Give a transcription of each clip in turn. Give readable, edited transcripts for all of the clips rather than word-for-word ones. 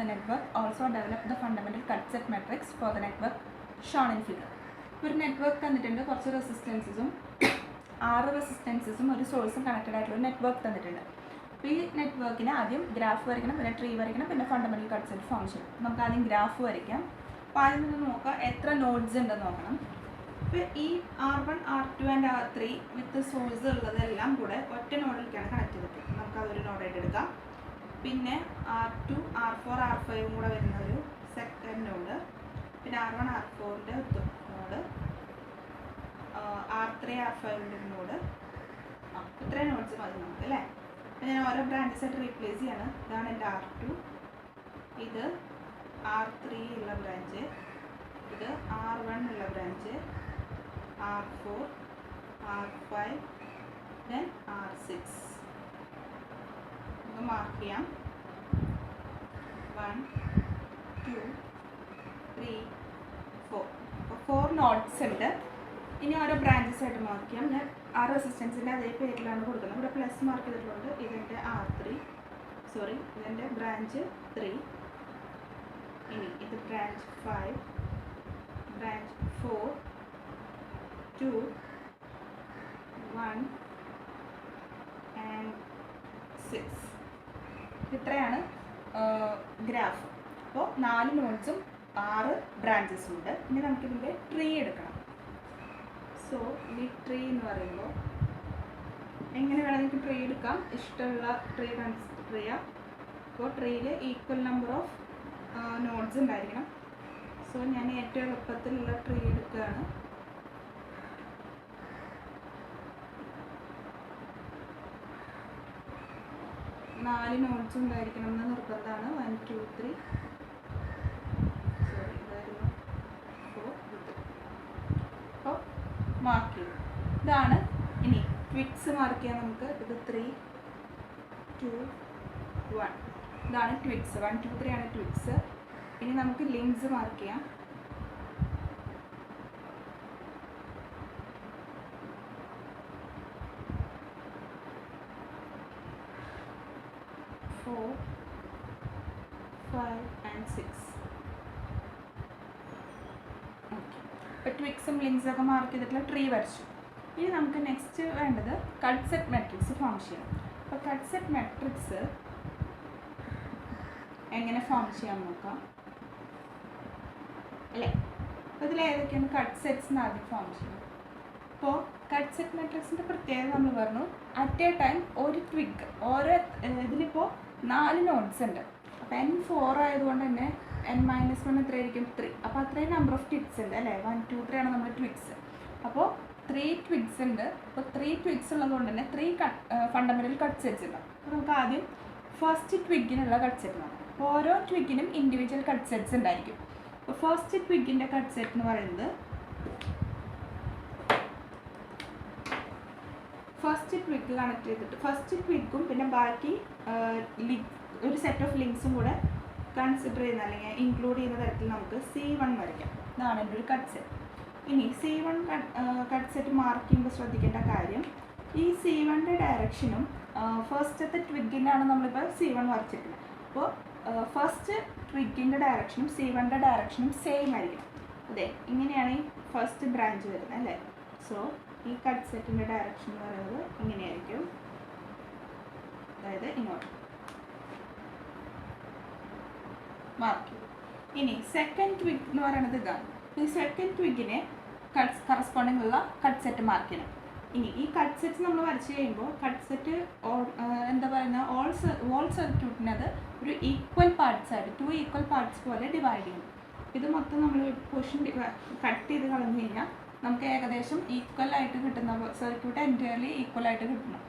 the network. Also develop the fundamental cut set matrix for the network shown in figure. ഒരു network തന്നിട്ടുണ്ട്, കുറച്ച് റെസിസ്റ്റൻസസും 6 റെസിസ്റ്റൻസസും ഒരു സോഴ്സും connected ആയിട്ടുള്ള ഒരു നെറ്റ്വർക്ക് തന്നിട്ടുണ്ട്. അപ്പോൾ ഈ നെറ്റ്വർക്കിന് ആദ്യം ഗ്രാഫ് വരയ്ക്കണം, പിന്നെ ട്രീ വരയ്ക്കണം, പിന്നെ ഫണ്ടമെൻ്റൽ കട്ട് സെറ്റ് ഫോം ചെയ്യണം. നമുക്ക് ആദ്യം ഗ്രാഫ് വരയ്ക്കാം. അപ്പോൾ ആദ്യം നിന്ന് നോക്കാം എത്ര നോഡ്സ് ഉണ്ടെന്ന് നോക്കണം. അപ്പോൾ ഈ R1, R2 and R3 with source ഉള്ളതെല്ലാം കൂടെ ഒറ്റ നോഡിലേക്കാണ് കണക്ട് ചെയ്തിട്ടുള്ളത്. നമുക്കതൊരു നോഡായിട്ട് എടുക്കാം. പിന്നെ R2, R4, R5 കൂടെ വരുന്ന ഒരു സെക്കൻഡ് നോഡ്, പിന്നെ R1, R4ൻ്റെ നോഡ്, R3, R5ൻ്റെ ഒരു നോഡ്. ഇത്രയും നോഡ്സ് മതി നമുക്ക് അല്ലേ. അപ്പോൾ ഞാൻ ഓരോ ബ്രാഞ്ചസ് ആയിട്ട് റീപ്ലേസ് ചെയ്യാണ്. ഇതാണ് എൻ്റെ R2, ഇത് R3 ഉള്ള ബ്രാഞ്ച്, ഇത് R1 ഉള്ള branch, R4, R5, then R6. നമുക്ക് മാർക്ക് ചെയ്യാം. 1, 2, 3, 4. അപ്പോൾ 4 നോഡ്സ് ഉണ്ട്. ഇനി ഓരോ ബ്രാഞ്ചസ് ആയിട്ട് മാർക്ക് ചെയ്യാം. ഞാൻ ആ റെസിസ്റ്റൻസിൻ്റെ അതേ പേരിലാണ് കൊടുക്കുന്നത്. ഇവിടെ പ്ലസ് മാർക്ക് ചെയ്തിട്ടുണ്ട്. ഇതെൻ്റെ R3, സോറി ഇതെൻ്റെ ബ്രാഞ്ച് 3. ഇനി ഇത് ബ്രാഞ്ച് 5, ബ്രാഞ്ച് 4, 2, 1 and 6. ഇത്രയാണ് ഗ്രാഫ്. അപ്പോൾ 4 നോഡ്സും 6 ബ്രാഞ്ചസും ഉണ്ട്. ഇനി നമുക്കിതിൻ്റെ ട്രീ എടുക്കണം. സോ ഈ ട്രീ എന്ന് പറയുമ്പോൾ എങ്ങനെ വേണമെങ്കിൽ ട്രീ എടുക്കാം, ഇഷ്ടമുള്ള ട്രീ കൺസിഡർ ചെയ്യാം. അപ്പോൾ ട്രീയിൽ ഈക്വൽ നമ്പർ ഓഫ് നോഡ്സ് ഉണ്ടായിരിക്കണം. സോ ഞാൻ ഏറ്റവും എളുപ്പത്തിലുള്ള ട്രീ എടുക്കുകയാണ്. നാല് നോഡ്സ് ഉണ്ടായിരിക്കണം എന്ന് നിർബന്ധമാണ്. 1, 2, 3, സോറി ഇതായിരുന്നു 4. അപ്പോൾ മാർക്ക് ചെയ്തു. ഇതാണ് ഇനി ട്വിക്സ് മാർക്ക് ചെയ്യാം നമുക്ക്. ഇത് 3, 2, 1. ഇതാണ് ട്വിക്സ്. 1, 2, 3 ആണ് ട്വിക്സ്. ഇനി നമുക്ക് ലിങ്ക്സ് മാർക്ക് ചെയ്യാം. Four, 5 and 6. ഇപ്പോൾ ട്വിക്സും ലിങ്ക്സൊക്കെ മാർക്ക് ചെയ്തിട്ടുള്ള ട്രീ വരച്ചു. ഇനി നമുക്ക് നെക്സ്റ്റ് വേണ്ടത് കട്ട് സെറ്റ് മെട്രിക്സ് ഫോം ചെയ്യണം. അപ്പോൾ കട്ട് സെറ്റ് മെട്രിക്സ് എങ്ങനെ ഫോം ചെയ്യാൻ നോക്കാം അല്ലേ. അപ്പോൾ ഇതിൽ ഏതൊക്കെയാണ് കട്ട് സെറ്റ്സ് ആദ്യം ഫോം ചെയ്യണം. അപ്പോൾ കട്ട് സെറ്റ് മെട്രിക്സിൻ്റെ പ്രത്യേകത നമ്മൾ പറഞ്ഞു, അറ്റ് എ ടൈം ഒരു ട്വിക്ക് ഓരോ ഇതിലിപ്പോൾ 4 നോഡ്സ് ഉണ്ട്. അപ്പോൾ N4 ആയതുകൊണ്ട് തന്നെ N-1 എത്രയായിരിക്കും 3. അപ്പോൾ അത്രയും നമ്പർ ഓഫ് ട്വിക്സ് ഉണ്ട് അല്ലേ. 1, 2, 3 ആണ് നമ്മുടെ ട്വിക്സ്. അപ്പോൾ 3 ട്വിക്സ് ഉണ്ട്. അപ്പോൾ 3 ട്വിക്സ് ഉള്ളതുകൊണ്ട് തന്നെ 3 ഫണ്ടമെൻ്റൽ കട്ട് സെറ്റ്സ് ഉണ്ട്. അപ്പോൾ നമുക്ക് ആദ്യം ഫസ്റ്റ് ട്വിക്കിനുള്ള കട്ട് സെറ്റ് നോക്കാം. അപ്പോൾ ഓരോ ട്വിക്കിനും ഇൻഡിവിജ്വൽ കട്ട് സെറ്റ്സ് ഉണ്ടായിരിക്കും. അപ്പോൾ ഫസ്റ്റ് ട്വിക്കിൻ്റെ കട്ട് സെറ്റ് എന്ന് പറയുന്നത് ഫസ്റ്റ് ട്വിക്ക് കണക്ട് ചെയ്തിട്ട് ഫസ്റ്റ് ട്വിക്കും പിന്നെ ബാക്കി ഒരു സെറ്റ് ഓഫ് ലിങ്ക്സും കൂടെ കൺസിഡർ ചെയ്യുന്ന അല്ലെങ്കിൽ ഇൻക്ലൂഡ് ചെയ്യുന്ന തരത്തിൽ നമുക്ക് C1 വരയ്ക്കാം. ഇതാണ് എൻ്റെ ഒരു കട്ട് സെറ്റ്. ഇനി C1 കട്ട് സെറ്റ് മാർക്ക് ചെയ്യുമ്പോൾ ശ്രദ്ധിക്കേണ്ട കാര്യം, ഈ C1ൻ്റെ ഡയറക്ഷനും ഫസ്റ്റത്തെ ട്വിക്കിനാണ് നമ്മളിപ്പോൾ C1 വരച്ചിട്ടുള്ളത്. അപ്പോൾ ഫസ്റ്റ് ട്വിക്കിൻ്റെ ഡയറക്ഷനും C1ൻ്റെ ഡയറക്ഷനും സെയിം ആയിരിക്കും. അതെ, ഇങ്ങനെയാണ് ഈ ഫസ്റ്റ് ബ്രാഞ്ച് വരുന്നത് അല്ലേ. സോ ഈ കട്ട് സെറ്റിൻ്റെ ഡയറക്ഷൻ എന്ന് പറയുന്നത് ഇങ്ങനെയായിരിക്കും, അതായത് ഇങ്ങോട്ട് മാർക്ക് ചെയ്യും. ഇനി സെക്കൻഡ് ട്വിക്ക് എന്ന് പറയുന്നത് ഇതാണ്. ഈ സെക്കൻഡ് ട്വിക്കിനെ കറസ്പോണ്ടിങ് ഉള്ള കട്ട് സെറ്റ് മാർക്ക് ചെയ്യണം. ഇനി ഈ കട്ട് സെറ്റ് നമ്മൾ വരച്ച് കഴിയുമ്പോൾ കട്ട് സെറ്റ് എന്താ പറയുക, ഓൾ സർക്യൂട്ടിനത് ഒരു ഈക്വൽ പാർട്സ് ആയിട്ട് 2 ഈക്വൽ പാർട്സ് പോലെ ഡിവൈഡ് ചെയ്യും. ഇത് മൊത്തം നമ്മൾ പോർഷൻ കട്ട് ചെയ്ത് കളഞ്ഞു കഴിഞ്ഞാൽ നമുക്ക് ഏകദേശം ഈക്വൽ ആയിട്ട് കിട്ടുന്ന സർക്യൂട്ട് എൻറ്റയർലി ഈക്വൽ ആയിട്ട് കിട്ടണം.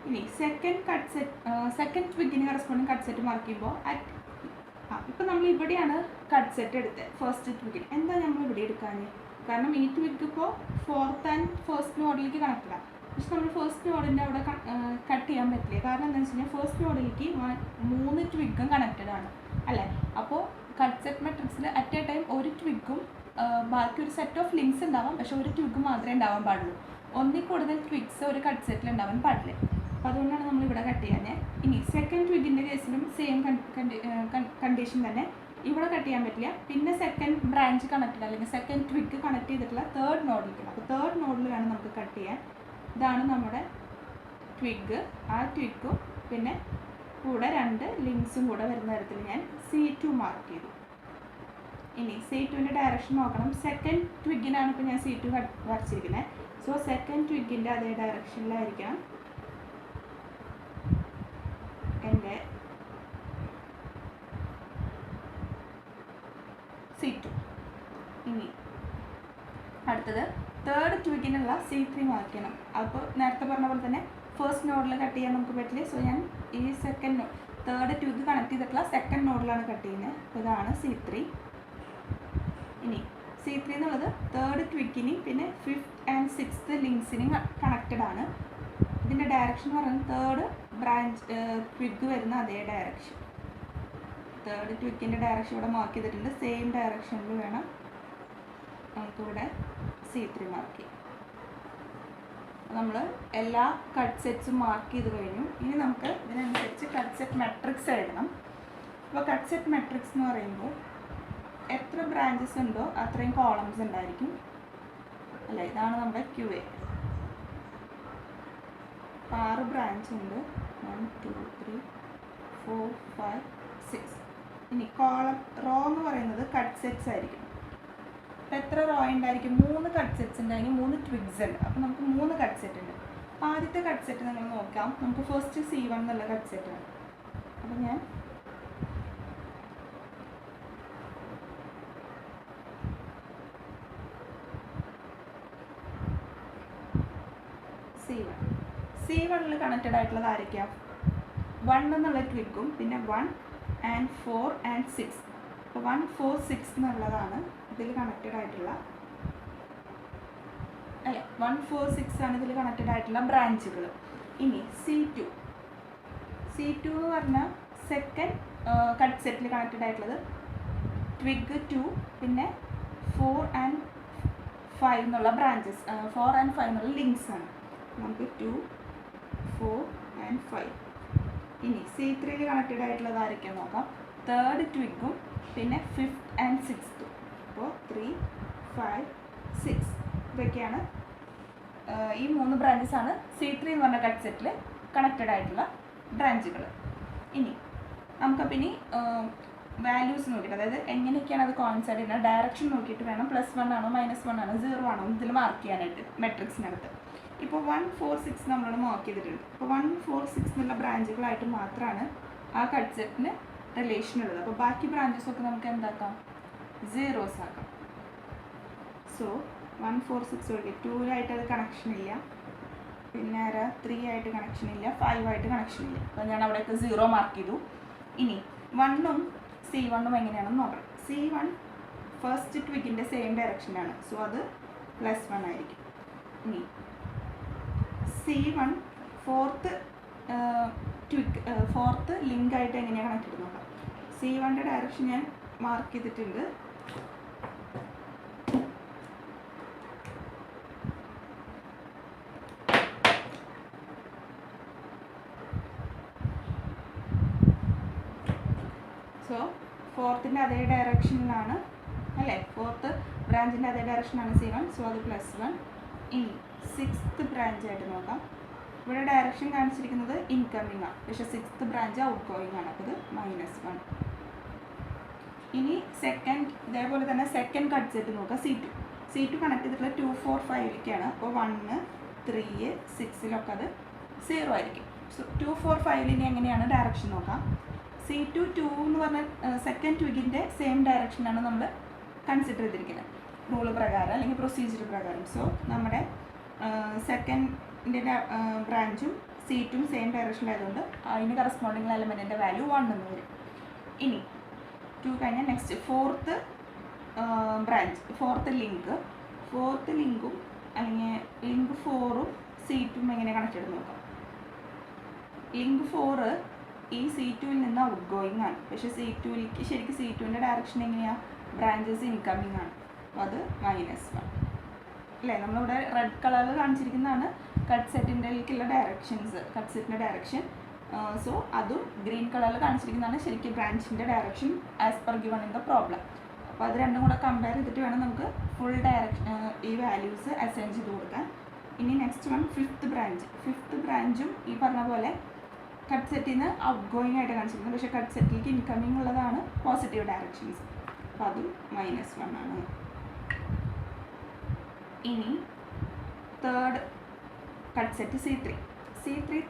ഇനി സെക്കൻഡ് ട്വിക്കിന് കറസ്പോണ്ടിങ് കട്ട് സെറ്റ് മാർക്ക് ചെയ്യുമ്പോൾ ഇപ്പം നമ്മൾ ഇവിടെയാണ് കട്ട് സെറ്റ് എടുത്തത് ഫസ്റ്റ് ട്വിക്കിന്. എന്താ നമ്മൾ ഇവിടെ എടുക്കാൻ, കാരണം ഈ ട്വിക്ക് ഇപ്പോൾ 4th and 1st നോഡിലേക്ക് കണക്റ്റഡാണ്. പക്ഷെ നമ്മൾ ഫസ്റ്റ് നോഡിൻ്റെ അവിടെ കട്ട് ചെയ്യാൻ പറ്റില്ല. കാരണം എന്താണെന്ന് വെച്ച് കഴിഞ്ഞാൽ ഫസ്റ്റ് നോഡിലേക്ക് 3 ട്വിക്കും കണക്റ്റഡ് ആണ് അല്ലേ. അപ്പോൾ കട്ട് സെറ്റ് മെട്രിക്സിൽ അറ്റ് എ ടൈം ഒരു ട്വിക്കും ബാക്കി ഒരു സെറ്റ് ഓഫ് ലിങ്ക്സ് ഉണ്ടാവാം, പക്ഷെ ഒരു ട്വിക്ക് മാത്രമേ ഉണ്ടാവാൻ പാടുള്ളൂ. ഒന്നിൽ കൂടുതൽ ട്വിക്സ് ഒരു കട്ട് സെറ്റിൽ ഉണ്ടാവാൻ പാടില്ല. അപ്പോൾ അതുകൊണ്ടാണ് നമ്മളിവിടെ കട്ട് ചെയ്യാൻ ഇനി സെക്കൻഡ് ട്വിഗിൻ്റെ കേസിലും സെയിം കണ്ടീഷൻ തന്നെ. ഇവിടെ കട്ട് ചെയ്യാൻ പറ്റില്ല. പിന്നെ സെക്കൻഡ് ബ്രാഞ്ച് കണക്റ്റഡ് അല്ലെങ്കിൽ സെക്കൻഡ് ട്വിഗ് കണക്ട് ചെയ്തിട്ടുള്ള തേർഡ് നോഡിലേക്കാണ്. അപ്പോൾ തേർഡ് നോഡിൽ വേണം നമുക്ക് കട്ട് ചെയ്യാൻ. ഇതാണ് നമ്മുടെ ട്വിഗ്. ആ ട്വിഗും പിന്നെ കൂടെ 2 ലിങ്ക്സും കൂടെ വരുന്ന തരത്തിൽ ഞാൻ C2 മാർക്ക് ചെയ്തു. ഇനി C2ൻ്റെ ഡയറക്ഷൻ നോക്കണം. സെക്കൻഡ് ട്വിഗിനാണ് ഇപ്പോൾ ഞാൻ C2 വരച്ചിരിക്കുന്നത്. സോ സെക്കൻഡ് ട്വിഗിൻ്റെ അതേ ഡയറക്ഷനിലായിരിക്കണം എൻ്റെ C2. ഇനി അടുത്തത് തേർഡ് ട്വിഗിനുള്ള C3 മാർക്ക് ചെയ്യണം. അപ്പോൾ നേരത്തെ പറഞ്ഞ പോലെ തന്നെ ഫസ്റ്റ് നോഡിൽ കട്ട് ചെയ്യാൻ നമുക്ക് പറ്റില്ല. സോ ഞാൻ ഈ തേർഡ് ട്വിഗ് കണക്ട് ചെയ്തിട്ടുള്ള സെക്കൻഡ് നോഡിലാണ് കട്ട് ചെയ്യുന്നത്. അപ്പോൾ ഇതാണ് C3. ഇനി C3 എന്നുള്ളത് തേർഡ് ട്വിഗിനും പിന്നെ 5th and 6th ലിങ്ക്സിനും കണക്റ്റഡ് ആണ്. ഇതിൻ്റെ ഡയറക്ഷൻ എന്ന് പറയുന്നത് തേർഡ് ബ്രാഞ്ച് ട്വിഗ് വരുന്ന അതേ ഡയറക്ഷൻ. തേർഡ് ട്വിഗിൻ്റെ ഡയറക്ഷൻ ഇവിടെ മാർക്ക് ചെയ്തിട്ടുണ്ട്. സെയിം ഡയറക്ഷനിൽ വേണം നമുക്കിവിടെ C3 മാർക്ക് ചെയ്യാം. നമ്മൾ എല്ലാ കട്ട് സെറ്റ്സും മാർക്ക് ചെയ്ത് കഴിഞ്ഞു. ഇനി നമുക്ക് ഇതിനനുസരിച്ച് കട്ട് സെറ്റ് മെട്രിക്സ് എഴുതണം. അപ്പോൾ കട്ട് സെറ്റ് മെട്രിക്സ് എന്ന് പറയുമ്പോൾ എത്ര ബ്രാഞ്ചസ് ഉണ്ടോ അത്രയും കോളംസ് ഉണ്ടായിരിക്കും അല്ലേ. ഇതാണ് നമ്മുടെ QA. 6 ബ്രാഞ്ച് ഉണ്ട്. 1 2 3 4 5 6. ഇനി കോളം റോ എന്ന് പറയുന്നത് കട്ട് സെറ്റ്സ് ആയിരിക്കും. അപ്പോൾ എത്ര റോ ഉണ്ടായിരിക്കും? 3 കട്ട് സെറ്റ്സ് ഉണ്ടായിരിക്കും. 3 ട്വിഗ്സ് ഉണ്ട്. അപ്പോൾ നമുക്ക് 3 കട്ട് സെറ്റ് ഉണ്ട്. ആദ്യത്തെ കട്ട് സെറ്റ് നിങ്ങൾ നോക്കാം. നമുക്ക് ഫസ്റ്റ് C1 എന്നുള്ള കട്ട് സെറ്റാണ്. അപ്പോൾ ഞാൻ C1ൽ കണക്റ്റഡ് ആയിട്ടുള്ളത് ആയിരിക്കാം 1 എന്നുള്ള ട്വിഗും പിന്നെ 1 and 4 and 6. അപ്പോൾ 1 4 6 എന്നുള്ളതാണ് ഇതിൽ കണക്റ്റഡ് ആയിട്ടുള്ള അല്ലേ. 1 4 6 ആണ് ഇതിൽ കണക്റ്റഡ് ആയിട്ടുള്ള ബ്രാഞ്ചുകൾ. ഇനി C2 എന്ന് പറഞ്ഞാൽ സെക്കൻഡ് കട്ട് സെറ്റിൽ കണക്റ്റഡ് ആയിട്ടുള്ളത് ട്വിഗ് 2 പിന്നെ 4 and 5 എന്നുള്ള ബ്രാഞ്ചസ് 4 and 5 എന്നുള്ള ലിങ്ക്സ് ആണ്. നമുക്ക് 2 4 and 5. ഇനി C3യിൽ കണക്റ്റഡ് ആയിട്ടുള്ളത് ആയിരിക്കും നോക്കാം. തേർഡ് ട്വിഗും പിന്നെ 5th and 6th. അപ്പോൾ 3 5 6 ഇതൊക്കെയാണ് ഈ 3 ബ്രാഞ്ചസ് ആണ് C3 എന്ന് പറഞ്ഞ കട്ട് സെറ്റിൽ കണക്റ്റഡ് ആയിട്ടുള്ള ബ്രാഞ്ചുകൾ. ഇനി നമുക്കപ്പോൾ ഇനി വാല്യൂസ് നോക്കിയിട്ട് അതായത് എങ്ങനെയൊക്കെയാണ് അത് കോൺസൈഡ് ചെയ്യുന്നത് ഡയറക്ഷൻ നോക്കിയിട്ട് വേണം +1 ആണോ -1 ആണോ 0 ആണോ ഇതിൽ മാർക്ക് ചെയ്യാനായിട്ട് മെട്രിക്സിനകത്ത്. ഇപ്പോൾ 1 4 6 നമ്മളോട് മാർക്ക് ചെയ്തിട്ടുണ്ട്. അപ്പോൾ 1 4 6 എന്നുള്ള ബ്രാഞ്ചുകളായിട്ട് മാത്രമാണ് ആ കട്ട് സെറ്റിന് റിലേഷൻ ഉള്ളത്. അപ്പോൾ ബാക്കി ബ്രാഞ്ചസൊക്കെ നമുക്ക് എന്താക്കാം? സീറോസ് ആക്കാം. സോ 1 4 6 ഒഴികെ 2 ആയിട്ട് അത് കണക്ഷൻ ഇല്ല. പിന്നെ 3 ആയിട്ട് കണക്ഷൻ ഇല്ല. 5 ആയിട്ട് കണക്ഷൻ ഇല്ല. അപ്പോൾ ഞാൻ അവിടെയൊക്കെ 0 മാർക്ക് ചെയ്തു. ഇനി 1ഉം C1ഉം എങ്ങനെയാണെന്ന് നോക്കണം. C1 ഫസ്റ്റ് ട്വിഗിൻ്റെ സെയിം ഡയറക്ഷനാണ്. സോ അത് +1 ആയിരിക്കും. ഇനി C1 ഫോർത്ത് ലിങ്ക് ആയിട്ട് എങ്ങനെയാണ് കണക്ട് ചെയ്ത് നോക്കാം. C1ൻ്റെ ഡയറക്ഷൻ ഞാൻ മാർക്ക് ചെയ്തിട്ടുണ്ട്. സോ ഫോർത്തിൻ്റെ അതേ ഡയറക്ഷനിലാണ് അല്ലേ. ഫോർത്ത് ബ്രാഞ്ചിൻ്റെ അതേ ഡയറക്ഷനാണ് C1. സോ അത് +1. ഇനി 6th ബ്രാഞ്ചായിട്ട് നോക്കാം. ഇവിടെ ഡയറക്ഷൻ കാണിച്ചിരിക്കുന്നത് ഇൻകമിംഗ് ആണ്. പക്ഷേ 6th ബ്രാഞ്ച് ഔട്ട് ഗോയിങ് ആണ്. അപ്പോൾ ഇത് -1. ഇനി ഇതേപോലെ തന്നെ സെക്കൻഡ് കട്ട് സെറ്റ് നോക്കാം. C2 കണക്ട് ചെയ്തിട്ടുള്ള 2 4 5ലേക്കാണ്. അപ്പോൾ 1 3 6ലൊക്കെ അത് 0 ആയിരിക്കും. സോ 2 4 5 ഇനി എങ്ങനെയാണ് ഡയറക്ഷൻ നോക്കാം. C2 2 എന്ന് പറഞ്ഞ സെക്കൻഡ് ട്വിഗിൻ്റെ സെയിം ഡയറക്ഷനാണ് നമ്മൾ കൺസിഡർ ചെയ്തിരിക്കുന്നത് റൂള് പ്രകാരം അല്ലെങ്കിൽ പ്രൊസീജിയർ പ്രകാരം. സോ നമ്മുടെ സെക്കൻഡിൻ്റെ ബ്രാഞ്ചും C2 സെയിം ഡയറക്ഷനിലായതുകൊണ്ട് അതിന് കറസ്പോണ്ടിങ് എലമെൻറ്റിൻ്റെ വാല്യൂ 1 എന്ന് വരും. ഇനി 2 കഴിഞ്ഞാൽ നെക്സ്റ്റ് ഫോർത്ത് ലിങ്കും അല്ലെങ്കിൽ ലിങ്ക് 4ഉം C2ഉം എങ്ങനെ കണക്ട് ചെയ്ത് നോക്കാം. ലിങ്ക് 4 ഈ C2ൽ നിന്ന് ഔട്ട് ഗോയിങ് ആണ്. പക്ഷേ C2ലേക്ക് ശരിക്കും C2ൻ്റെ ഡയറക്ഷൻ എങ്ങനെയാണ്? ബ്രാഞ്ചസ് ഇൻകമിങ് ആണ്. അപ്പോൾ അത് -1 അല്ലേ. നമ്മളിവിടെ റെഡ് കളറിൽ കാണിച്ചിരിക്കുന്നതാണ് കട്ട് സെറ്റിൻ്റെക്കുള്ള ഡയറക്ഷൻസ്. കട്ട് സെറ്റിൻ്റെ ഡയറക്ഷൻ സോ അതും ഗ്രീൻ കളറിൽ കാണിച്ചിരിക്കുന്നതാണ് ശരിക്കും ബ്രാഞ്ചിൻ്റെ direction as per given in the problem. അപ്പോൾ അത് രണ്ടും കൂടെ കമ്പയർ ചെയ്തിട്ട് വേണം നമുക്ക് ഫുൾ ഡയറക്ഷൻ ഈ വാല്യൂസ് അസൈൻ ചെയ്ത് കൊടുക്കാൻ. ഇനി നെക്സ്റ്റ് വൺ ഫിഫ്ത്ത് ബ്രാഞ്ചും ഈ പറഞ്ഞ പോലെ കട്ട് സെറ്റിൽ നിന്ന് ഔട്ട് ഗോയിങ് ആയിട്ട് കാണിച്ചിരിക്കുന്നത്, പക്ഷേ കട്ട് സെറ്റിലേക്ക് ഇൻകമിങ് ഉള്ളതാണ് പോസിറ്റീവ് ഡയറക്ഷൻസ്. അപ്പോൾ അതും -1 ആണ്. ഇനി third cut set C3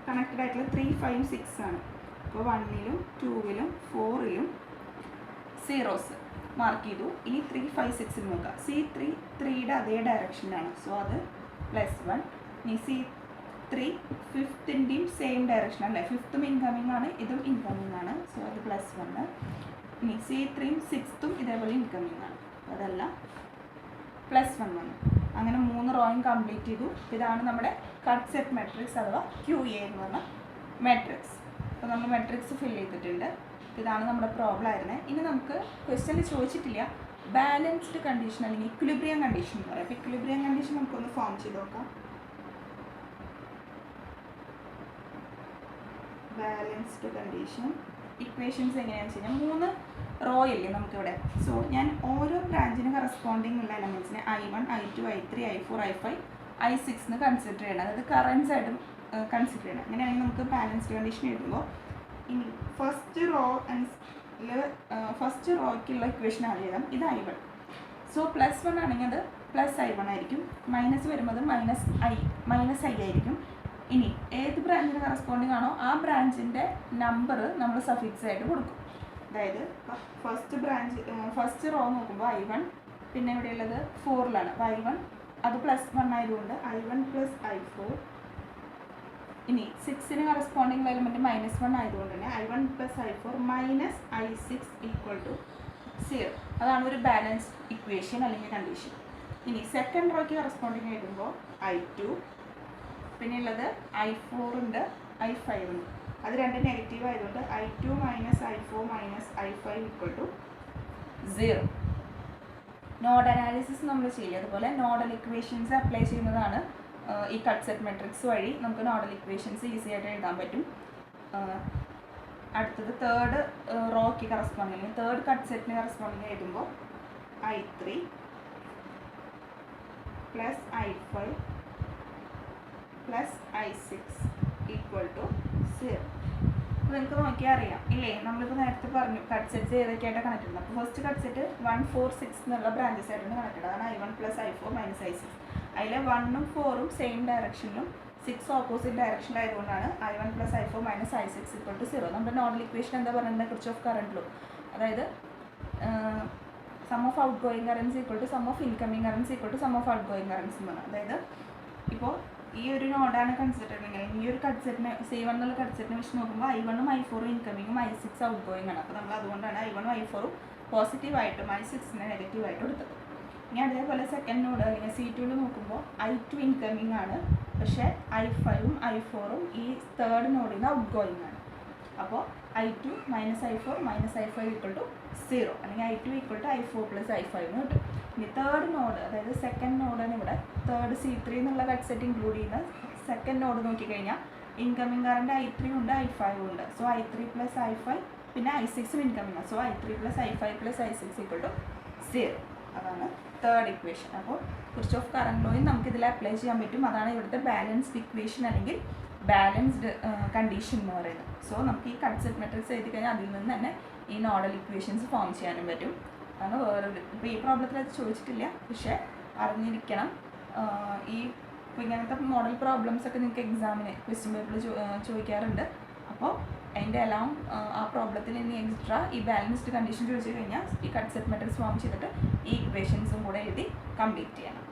connected ആയിട്ടുള്ള 3, 5, 6 ആണ്. അപ്പോൾ 1ലും 2ലും 4ലും സീറോസ് മാർക്ക് ചെയ്തു. ഇനി 3, 5, 6 നോക്കാം. C3 3യുടെ അതേ ഡയറക്ഷനിലാണ്, സോ അത് +1. ഇനി C3 5ത്തിൻ്റെയും സെയിം ഡയറക്ഷൻ അല്ലേ, 5ത്തും ഇൻകമിങ് ആണ്, ഇതും ഇൻകമിങ് ആണ്, സോ അത് +1. ഇനി C3യും 6ത്തും ഇതേപോലെ ഇൻകമിങ് ആണ്, അതെല്ലാം +1 വന്നു. അങ്ങനെ 3 റോയും കംപ്ലീറ്റ് ചെയ്തു. ഇതാണ് നമ്മുടെ കട്ട് സെറ്റ് മെട്രിക്സ് അഥവാ QA എന്ന് പറഞ്ഞ മെട്രിക്സ്. അപ്പോൾ നമ്മൾ മെട്രിക്സ് ഫിൽ ചെയ്തിട്ടുണ്ട്. ഇതാണ് നമ്മുടെ പ്രോബ്ലം ആയിരുന്നത്. ഇനി നമുക്ക് ക്വസ്റ്റ്യനിൽ ചോദിച്ചിട്ടില്ല ബാലൻസ്ഡ് കണ്ടീഷൻ അല്ലെങ്കിൽ ഇക്വിലിബ്രിയം കണ്ടീഷൻ എന്ന് പറയാം. അപ്പോൾ ഇക്വിലിബ്രിയം കണ്ടീഷൻ നമുക്കൊന്ന് ഫോം ചെയ്ത് നോക്കാം. ബാലൻസ്ഡ് കണ്ടീഷൻ ഇക്വേഷൻസ് എങ്ങനെയാണെന്ന് വെച്ച് കഴിഞ്ഞാൽ 3 റോ ഇല്ലേ നമുക്കിവിടെ. സോ ഞാൻ ഓരോ ബ്രാഞ്ചിന് കറസ്പോണ്ടിങ് ഉള്ള എലമെൻറ്റ്സിനെ I1, I2, I3, I4, I5, I6 എന്ന് കൺസിഡർ ചെയ്യണം. അതായത് കറൻസ് ആയിട്ടും കൺസിഡർ ചെയ്യണം. അങ്ങനെയാണെങ്കിൽ നമുക്ക് ബാലൻസ്ഡ് കണ്ടീഷൻ എഴുതുമ്പോൾ ഇനി ഫസ്റ്റ് റോയ്ക്കുള്ള ഇക്വേഷൻ ആണ് എഴുതാം. ഇത് I1. സോ +1 ആണെങ്കിൽ അത് +I1 ആയിരിക്കും. മൈനസ് വരുമ്പോൾ അത് -I ആയിരിക്കും. ഇനി ഏത് ബ്രാഞ്ചിന് കറസ്പോണ്ടിങ് ആണോ ആ ബ്രാഞ്ചിൻ്റെ നമ്പർ നമ്മൾ സഫിക്സ് ആയിട്ട് കൊടുക്കും. അതായത് ഫസ്റ്റ് റോ നോക്കുമ്പോൾ I1, പിന്നെ ഇവിടെയുള്ളത് 4ലാണ്. അപ്പോൾ I1 അത് +1 ആയതുകൊണ്ട് I1 + I4. ഇനി 6ന് കറസ്പോണ്ടിങ് എലമെൻറ്റ് -1 ആയതുകൊണ്ട് തന്നെ I1 + I4 - I6 = 0. അതാണ് ഒരു ബാലൻസ്ഡ് ഇക്വേഷൻ അല്ലെങ്കിൽ കണ്ടീഷൻ. ഇനി സെക്കൻഡ് റോയ്ക്ക് കറസ്പോണ്ടിങ് എഴുതുമ്പോൾ I2, പിന്നെ ഉള്ളത് I4 ഉണ്ട്, I5 ഉണ്ട്. അത് രണ്ടും നെഗറ്റീവ് ആയതുകൊണ്ട് I2 - I4 - I5 = 0. Node analysis നമ്മൾ ചെയ്യില്ല. അതുപോലെ നോഡൽ ഇക്വേഷൻസ് അപ്ലൈ ചെയ്യുന്നതാണ് ഈ കട്ട് സെറ്റ് മെട്രിക്സ് വഴി നമുക്ക് നോഡൽ ഇക്വേഷൻസ് ഈസി ആയിട്ട് എഴുതാൻ പറ്റും. അടുത്തത് തേർഡ് റോയ്ക്ക് കറസ്പോണ്ടിങ് തേർഡ് കട്ട് സെറ്റിന് കറസ്പോണ്ടിങ് എഴുതുമ്പോൾ I3 + I5 + I6 = 0. അപ്പോൾ നിങ്ങൾക്ക് നോക്കിയാൽ അറിയാം ഇല്ലേ, നമ്മളിപ്പോൾ നേരത്തെ പറഞ്ഞു കട്ട് സെറ്റ്സ് ഏതൊക്കെയായിട്ട് കണക്ട് ചെയ്യുന്നത്. അപ്പോൾ ഫസ്റ്റ് കട്ട് സെറ്റ് 1, 4, 6 എന്നുള്ള ബ്രാഞ്ചസ് ആയിട്ടാണ് കണക്റ്റഡ്. അതാണ് I1 + I4 - I6. അതിൽ 1ഉം 4ഉം same ഡയറക്ഷനിലും 6 opposite ഡയറക്ഷനിലായതുകൊണ്ടാണ് I1 + I4 - I6 = 0. നമ്മുടെ നോഡൽ ഇക്വേഷൻ എന്താ പറയുന്നത്? Kirchhoff current law. അതായത് sum of outgoing currents = sum of incoming currents = sum of outgoing currents എന്നാണ്. അതായത് ഇപ്പോൾ ഈ ഒരു നോഡാണ് കൺസിഡർ ചെയ്യുന്നത്. ഈ ഒരു കട്ട് സെറ്റിനെ C1 എന്നുള്ള കട്ട് സെറ്റിനെ വെച്ച് നോക്കുമ്പോൾ I1ഉം I4ഉം ഇൻകമിങ്ങും I6 ഔട്ട് ഗോയിങ് ആണ്. അപ്പോൾ നമ്മൾ അതുകൊണ്ടാണ് I1ഉം I4ഉം പോസിറ്റീവായിട്ടും I6നെ നെഗറ്റീവായിട്ടും എടുത്തത്. ഇനി അതേപോലെ സെക്കൻഡ് നോഡ് അല്ലെങ്കിൽ C2 നോക്കുമ്പോൾ I2 ഇൻകമിങ് ആണ്, പക്ഷേ I5ഉം I4ഉം ഈ തേർഡ് നോഡിൽ നിന്ന് ഔട്ട് ഗോയിങ് ആണ്. അപ്പോൾ I2 - I4 - I5 = 0, അല്ലെങ്കിൽ I2 = I4 + I5 എന്ന് കിട്ടും. ഇനി തേർഡ് നോഡ് അതായത് സെക്കൻഡ് നോഡാണ് ഇവിടെ. തേർഡ് C3 എന്നുള്ള കട്ട് സെറ്റ് ഇൻക്ലൂഡ് ചെയ്യുന്ന സെക്കൻഡ് നോഡ് നോക്കിക്കഴിഞ്ഞാൽ ഇൻകമിങ് കറണ്ട് I3 ഉണ്ട്, I5 ഉണ്ട്. സോ I3 + I5 പിന്നെ I6ഉം ഇൻകമിങ് ആണ്. So I3 + I5 + I6 = 0. അതാണ് തേർഡ് ഇക്വേഷൻ. അപ്പോൾ കിർച്ചോഫ് കറന്റ് ലോയും നമുക്ക് ഇതിൽ അപ്ലൈ ചെയ്യാൻ പറ്റും. അതാണ് ഇവിടുത്തെ ബാലൻസ്ഡ് ഇക്വേഷൻ അല്ലെങ്കിൽ ബാലൻസ്ഡ് കണ്ടീഷൻ എന്ന് പറയുന്നത്. സോ നമുക്ക് ഈ കട്ട് സെറ്റ് മെട്രിക്സ് എഴുതി കഴിഞ്ഞാൽ അതിൽ നിന്ന് തന്നെ ഈ നോഡൽ ഇക്വേഷൻസ് ഫോം ചെയ്യാനും പറ്റും. അതാണ് വേറൊരു. ഇപ്പോൾ ഈ പ്രോബ്ലത്തിൽ അത് ചോദിച്ചിട്ടില്ല, പക്ഷേ അറിഞ്ഞിരിക്കണം. ഈ ഇപ്പോൾ ഇങ്ങനത്തെ മോഡൽ പ്രോബ്ലംസ് ഒക്കെ നിങ്ങൾക്ക് എക്സാമിന് ക്വസ്റ്റ്യൻ പേപ്പറിൽ ചോദിക്കാറുണ്ട്. അപ്പോൾ അതിൻ്റെ എല്ലാം ആ പ്രോബ്ലത്തിൽ ഇനി എക്സ്ട്രാ ഈ ബാലൻസ്ഡ് കണ്ടീഷൻ ചോദിച്ചു കഴിഞ്ഞാൽ ഈ കട്ട് സെറ്റ് മെട്രിക്സ് ഫോം ചെയ്തിട്ട് ഈ ഇക്വേഷൻസും കൂടെ എഴുതി കംപ്ലീറ്റ് ചെയ്യണം.